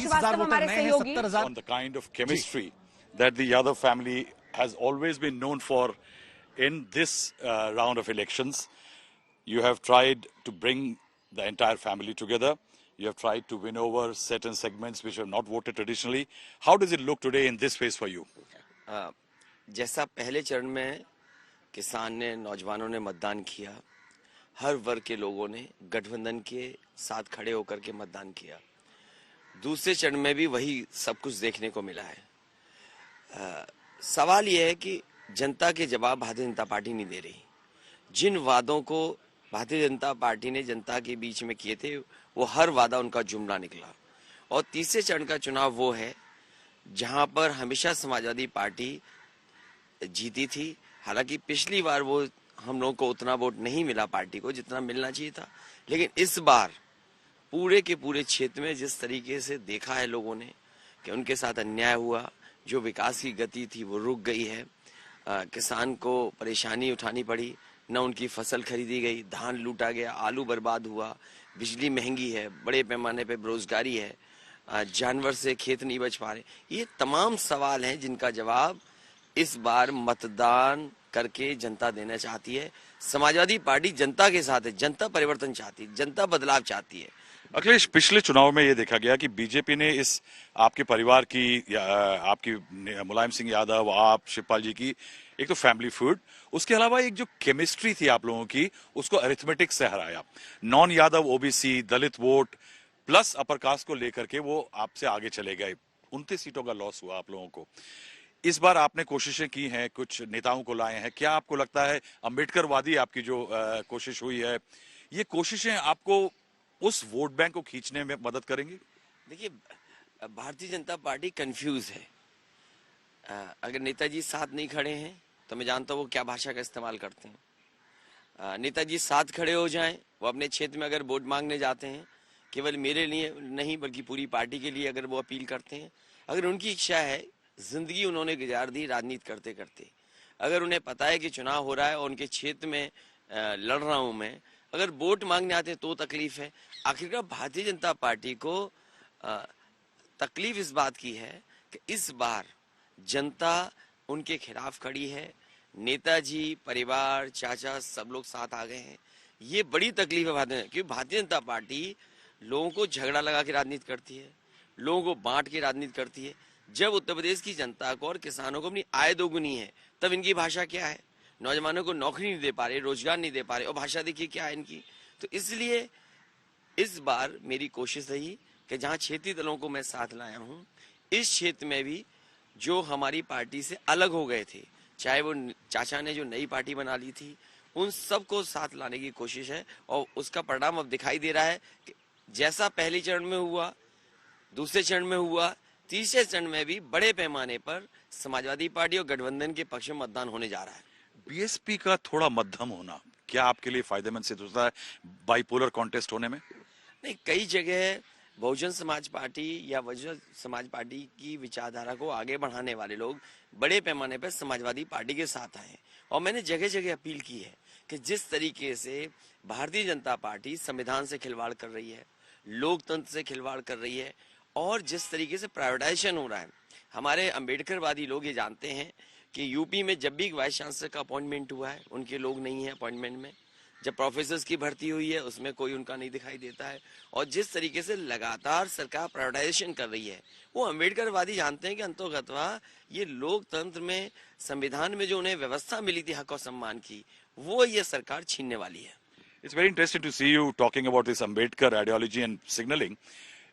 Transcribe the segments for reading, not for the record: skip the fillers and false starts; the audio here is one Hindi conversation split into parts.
श्रीवास्तव हमारे सहयोगी। On the kind of chemistry that the Yadav family has always been known for in this round of elections. You have tried to bring the entire family together. You have tried to win over certain segments which have not voted traditionally. How does it look today in this phase for you? जैसा पहले चरण में किसान ने, नौजवानों ने मतदान किया, हर वर्ग के लोगों ने गठबंधन के साथ खड़े होकर के मतदान किया। दूसरे चरण में भी वही सब कुछ देखने को मिला है। सवाल यह है कि जनता के जवाब भारतीय जनता पार्टी नहीं दे रही। जिन वादों को भारतीय जनता पार्टी ने जनता के बीच में किए थे, वो हर वादा उनका जुमला निकला। और तीसरे चरण का चुनाव वो है जहां पर हमेशा समाजवादी पार्टी जीती थी। हालांकि पिछली बार वो हम लोगों को उतना वोट नहीं मिला पार्टी को जितना मिलना चाहिए था, लेकिन इस बार पूरे के पूरे क्षेत्र में जिस तरीके से देखा है लोगों ने कि उनके साथ अन्याय हुआ, जो विकास की गति थी वो रुक गई है। किसान को परेशानी उठानी पड़ी, न उनकी फसल खरीदी गई, धान लूटा गया, आलू बर्बाद हुआ, बिजली महंगी है, बड़े पैमाने पे बेरोजगारी है, जानवर से खेत नहीं बच पा रहे। ये तमाम सवाल हैं जिनका जवाब इस बार मतदान करके जनता देना चाहती है। समाजवादी पार्टी जनता के साथ है, जनता परिवर्तन चाहती है, जनता बदलाव चाहती है। अखिलेश, पिछले चुनाव में ये देखा गया कि बीजेपी ने इस आपके परिवार की, आपकी मुलायम सिंह यादव, आप शिवपाल जी की एक तो फैमिली फूड, उसके अलावा एक जो केमिस्ट्री थी आप लोगों की, उसको अरिथमेटिक से हराया। नॉन यादव, ओबीसी, दलित वोट प्लस अपर कास्ट को लेकर के वो आपसे आगे चले गए। 29 सीटों का लॉस हुआ आप लोगों को। इस बार आपने कोशिशें की हैं, कुछ नेताओं को लाए हैं। क्या आपको लगता है अम्बेडकरवादी आपकी जो कोशिश हुई है, ये कोशिशें आपको उस वोट बैंक को खींचने में मदद करेंगी? देखिए, भारतीय जनता पार्टी कंफ्यूज है। अगर नेताजी साथ नहीं खड़े हैं तो मैं जानता हूँ वो क्या भाषा का इस्तेमाल करते हैं। नेताजी साथ खड़े हो जाएं, वो अपने क्षेत्र में अगर वोट मांगने जाते हैं, केवल मेरे लिए नहीं बल्कि पूरी पार्टी के लिए अगर वो अपील करते हैं, अगर उनकी इच्छा है, जिंदगी उन्होंने गुजार दी राजनीति करते करते, अगर उन्हें पता है कि चुनाव हो रहा है और उनके क्षेत्र में लड़ रहा हूं मैं, अगर वोट मांगने आते हैं तो तकलीफ है। आखिरकार भारतीय जनता पार्टी को तकलीफ इस बात की है कि इस बार जनता उनके खिलाफ खड़ी है। नेताजी परिवार, चाचा सब लोग साथ आ गए हैं। ये बड़ी तकलीफ है क्योंकि भारतीय जनता पार्टी लोगों को झगड़ा लगा के राजनीति करती है, लोगों को बांट के राजनीति करती है। जब उत्तर प्रदेश की जनता को और किसानों को अपनी आय दोगुनी है, तब इनकी भाषा क्या है? नौजवानों को नौकरी नहीं दे पा रहे, रोजगार नहीं दे पा रहे, और भाषा देखिए क्या है इनकी। तो इसलिए इस बार मेरी कोशिश रही कि जहां क्षेत्रीय दलों को मैं साथ लाया हूं, इस क्षेत्र में भी जो हमारी पार्टी से अलग हो गए थे, चाहे वो चाचा ने जो नई पार्टी बना ली थी, उन सबको साथ लाने की कोशिश है। और उसका परिणाम अब दिखाई दे रहा है कि जैसा पहले चरण में हुआ, दूसरे चरण में हुआ, तीसरे चरण में भी बड़े पैमाने पर समाजवादी पार्टी और गठबंधन के पक्ष में मतदान होने जा रहा है। बीएसपी का थोड़ा मध्यम होना क्या आपके लिए फायदेमंद सिद्ध होता है बाइपोलर कॉन्टेस्ट होने में? नहीं, कई जगह बहुजन समाज पार्टी या बहुजन समाज पार्टी की विचारधारा को आगे बढ़ाने वाले लोग बड़े पैमाने पर समाजवादी पार्टी के साथ आए। और मैंने जगह जगह अपील की है कि जिस तरीके से भारतीय जनता पार्टी संविधान से खिलवाड़ कर रही है, लोकतंत्र से खिलवाड़ कर रही है, और जिस तरीके से प्राइवेटाइजेशन हो रहा है, हमारे अम्बेडकरवादी लोग ये जानते हैं कि यूपी में जब भी वाइस चांसलर का अपॉइंटमेंट हुआ है, उनके लोग नहीं है अपॉइंटमेंट में। जब प्रोफेसर्स की भर्ती हुई है, उसमें कोई उनका नहीं दिखाई देता है। और जिस तरीके से लगातार सरकार प्राइवेटाइजेशन कर रही है, वो अम्बेडकरवादी जानते हैं कि अंतोगत्वा ये लोकतंत्र में, संविधान में जो उन्हें व्यवस्था मिली थी हक और सम्मान की, वो ये सरकार छीनने वाली है। It's very interesting to see you talking about this Ambedkar ideology and signalling.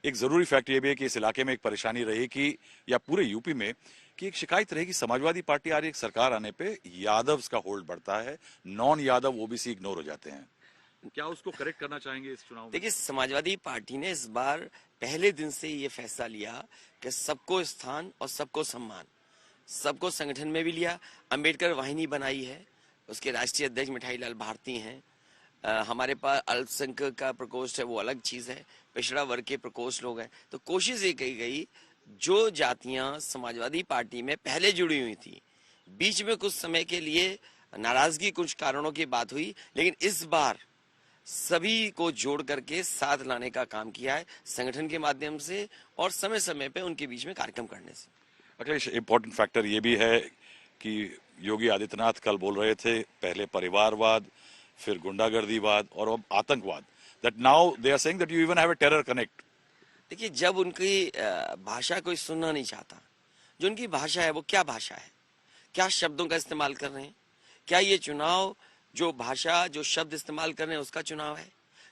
एक जरूरी फैक्ट ये भी है कि इस इलाके में एक परेशानी रही कि, या पूरे यूपी में, कि एक शिकायत रही कि समाजवादी पार्टी आ रही, एक सरकार आने पे यादव्स का होल्ड बढ़ता है, नॉन यादव ओबीसी इग्नोर हो जाते हैं। क्या उसको करेक्ट करना चाहेंगे इस चुनाव में? देखिए, समाजवादी पार्टी ने इस बार पहले दिन से ये फैसला लिया कि सबको स्थान और सबको सम्मान, सबको संगठन में भी लिया। अम्बेडकर वाहिनी बनाई है, उसके राष्ट्रीय अध्यक्ष मिठाई लाल भारती हैं। हमारे पास अल्पसंख्यक का प्रकोष्ठ है, वो अलग चीज है, पिछड़ा वर्ग के प्रकोष्ठ लोग हैं। तो कोशिश ये की गई, जो जातियां समाजवादी पार्टी में पहले जुड़ी हुई थी, बीच में कुछ समय के लिए नाराजगी कुछ कारणों की बात हुई, लेकिन इस बार सभी को जोड़ करके साथ लाने का काम किया है संगठन के माध्यम से और समय समय पे उनके बीच में कार्यक्रम करने से। अखिलेश, इम्पोर्टेंट फैक्टर ये भी है कि योगी आदित्यनाथ कल बोल रहे थे, पहले परिवारवाद, फिर गुंडागर्दीवाद और अब आतंकवाद, that now they are saying that you even have a terror connect. देखिए, जब उनकी भाषा कोई सुनना नहीं चाहता, जो उनकी भाषा है वो क्या भाषा है, क्या शब्दों का इस्तेमाल कर रहे हैं, क्या ये चुनाव जो भाषा जो शब्द इस्तेमाल कर रहे हैं उसका चुनाव है?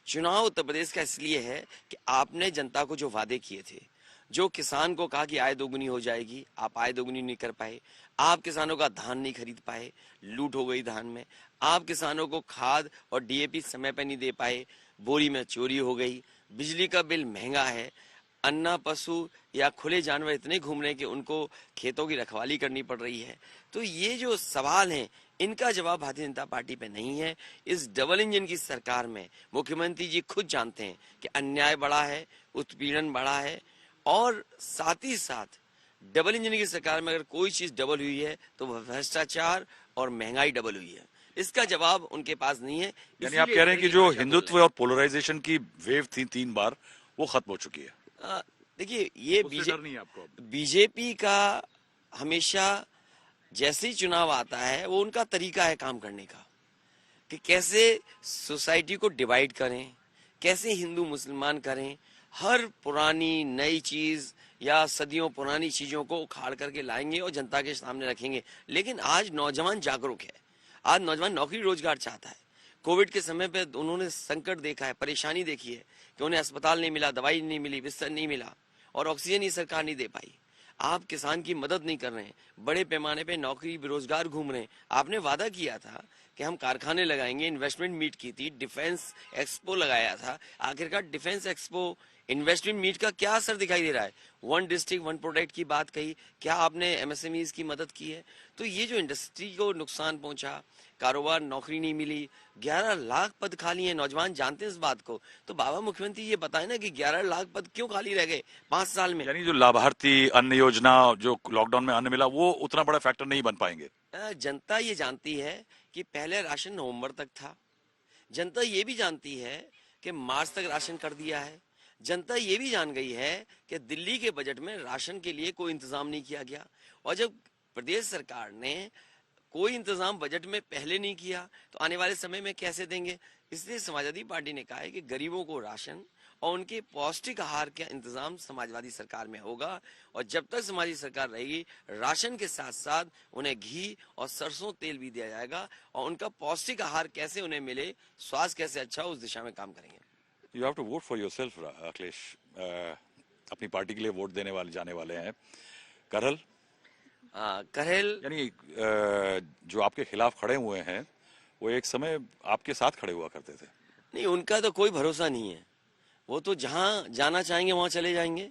चुनाव उत्तर प्रदेश का इसलिए है कि आपने जनता को जो वादे किए थे, जो किसान को कहा कि आय दोगुनी हो जाएगी, आप आय दोगुनी नहीं कर पाए, आप किसानों का धान नहीं खरीद पाए, लूट हो गई धान में, आप किसानों को खाद और डीएपी समय पर नहीं दे पाए, बोरी में चोरी हो गई, बिजली का बिल महंगा है, अन्ना पशु या खुले जानवर इतने घूम रहे हैं कि उनको खेतों की रखवाली करनी पड़ रही है। तो ये जो सवाल हैं, इनका जवाब भारतीय जनता पार्टी पे नहीं है। इस डबल इंजन की सरकार में मुख्यमंत्री जी खुद जानते हैं कि अन्याय बड़ा है, उत्पीड़न बड़ा है और साथ ही साथ डबल इंजन की सरकार में अगर कोई चीज डबल हुई है तो वह भ्रष्टाचार और महंगाई डबल हुई है। इसका जवाब उनके पास नहीं है। यानी आप कह रहे हैं कि जो हिंदुत्व और पोलराइजेशन की वेव थी 3 बार, वो खत्म हो चुकी है। देखिए, ये बीजेपी का हमेशा जैसे ही चुनाव आता है वो उनका तरीका है काम करने का कि कैसे सोसाइटी को डिवाइड करें, कैसे हिंदू मुसलमान करें, हर पुरानी नई चीज या सदियों पुरानी चीजों को उखाड़ करके लाएंगे और जनता के सामने रखेंगे। लेकिन आज नौजवान जागरूक है, आज नौजवान नौकरी रोजगार चाहता है। कोविड के समय पे उन्होंने संकट देखा है, परेशानी देखी है कि उन्हें अस्पताल नहीं मिला, दवाई नहीं मिली, बिस्तर नहीं मिला और ऑक्सीजन ही सरकार नहीं दे पाई। आप किसान की मदद नहीं कर रहे हैं, बड़े पैमाने पे नौकरी बेरोजगार घूम रहे हैं। आपने वादा किया था कि हम कारखाने लगाएंगे, इन्वेस्टमेंट मीट की थी, डिफेंस एक्सपो लगाया था। आखिरकार डिफेंस एक्सपो इन्वेस्टमेंट मीट का क्या असर दिखाई दे रहा है? वन डिस्ट्रिक्ट वन प्रोडक्ट की बात कही, क्या आपने एमएसएमईज की मदद की है? तो ये जो इंडस्ट्री को नुकसान पहुंचा, कारोबार, नौकरी नहीं मिली, 11 लाख पद खाली हैं, नौजवान जानते हैं इस बात को। तो बाबा मुख्यमंत्री ये बताए ना कि 11 लाख पद क्यों खाली रह गए 5 साल में? यानी जो लाभार्थी अन्न योजना, जो लॉकडाउन में अन्न मिला, वो उतना बड़ा फैक्टर नहीं बन पाएंगे। जनता ये जानती है कि पहले राशन नवंबर तक था। जनता ये भी जानती है कि मार्च तक राशन कर दिया है। जनता ये भी जान गई है कि दिल्ली के बजट में राशन के लिए कोई इंतजाम नहीं किया गया। और जब प्रदेश सरकार ने कोई इंतजाम बजट में पहले नहीं किया तो आने वाले समय में कैसे देंगे? इसलिए समाजवादी पार्टी ने कहा है कि गरीबों को राशन और उनके पौष्टिक आहार का इंतजाम समाजवादी सरकार में होगा। और जब तक समाजवादी सरकार रहेगी, राशन के साथ साथ उन्हें घी और सरसों तेल भी दिया जाएगा और उनका पौष्टिक आहार कैसे उन्हें मिले, स्वास्थ्य कैसे अच्छा हो, उस दिशा में काम करेंगे। You have to vote for yourself Akhilesh. अपनी पार्टी के लिए वोट देने वाले जाने वाले हैं करहल। करेल यानी जो आपके खिलाफ खड़े हुए हैं वो एक समय आपके साथ खड़े हुआ करते थे। नहीं, उनका तो कोई भरोसा नहीं है। वो तो जहां जाना चाहेंगे वहां चले जाएंगे।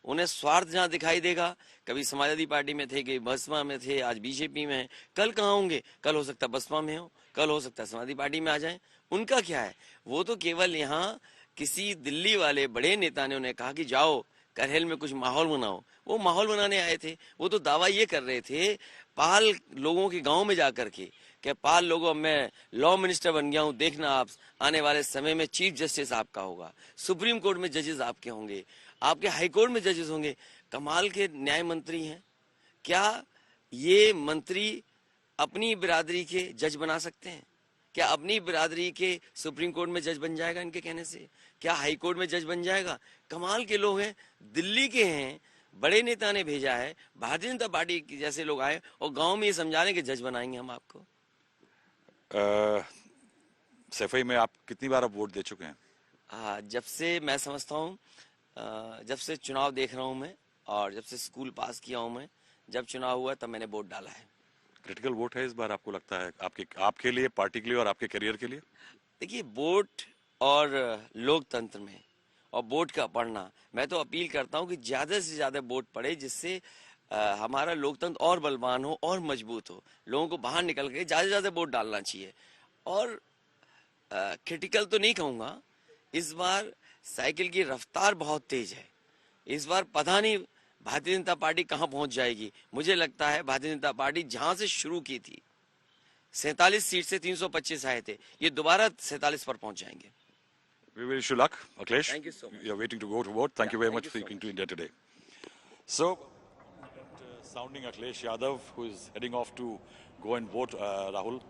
उन्हें स्वार्थ जहां दिखाई देगा, कभी समाजवादी पार्टी में थे, कभी बसपा में थे, आज बीजेपी में है। कल कहाँ होंगे? कल हो सकता है बसपा में हो, कल हो सकता है समाजवादी पार्टी में आ जाए। उनका क्या है? वो तो केवल यहाँ किसी दिल्ली वाले बड़े नेता ने उन्हें कहा कि जाओ करहल में कुछ माहौल बनाओ, वो माहौल बनाने आए थे। वो तो दावा ये कर रहे थे पाल लोगों के गांव में जाकर के, कि पाल लोगों, मैं लॉ मिनिस्टर बन गया हूं, देखना आप आने वाले समय में चीफ जस्टिस आपका होगा, सुप्रीम कोर्ट में जजेस आपके होंगे, आपके हाई कोर्ट में जजेस होंगे। कमाल के न्याय मंत्री हैं। क्या ये मंत्री अपनी बिरादरी के जज बना सकते हैं? क्या अपनी बिरादरी के सुप्रीम कोर्ट में जज बन जाएगा इनके कहने से? क्या हाई कोर्ट में जज बन जाएगा? कमाल के लोग हैं, दिल्ली के हैं, बड़े नेता ने भेजा है, भारतीय जनता पार्टी के जैसे लोग आए और गांव में ये समझा रहे हैं कि जज बनाएंगे हम आपको। सफाई में आप कितनी बार अब वोट दे चुके हैं? जब से मैं समझता हूँ, जब से चुनाव देख रहा हूँ मैं और जब से स्कूल पास किया हूँ मैं, जब चुनाव हुआ तब मैंने वोट डाला है। क्रिटिकल वोट है इस बार, आपको लगता है आपके लिए, पार्टी के लिए और आपके करियर के लिए? देखिए, वोट और लोकतंत्र में और वोट का पढ़ना, मैं तो अपील करता हूँ कि ज्यादा से ज्यादा वोट पड़े, जिससे हमारा लोकतंत्र और बलवान हो और मजबूत हो। लोगों को बाहर निकल के ज्यादा से ज्यादा वोट डालना चाहिए। और क्रिटिकल तो नहीं कहूंगा, इस बार साइकिल की रफ्तार बहुत तेज है। इस बार पता नहीं भारतीय जनता पार्टी कहां पहुंच जाएगी। मुझे लगता है भारतीय जनता पार्टी जहां से शुरू की थी 47 सीट से 325 आए थे, ये दोबारा 47 पर पहुंच जाएंगे। We wish you luck, Akhilesh. Thank you so much. You're waiting to go to vote. Thank you very thank much you for so speaking to India Today. So, sounding Akhilesh Yadav, who is heading off to go and vote, Rahul.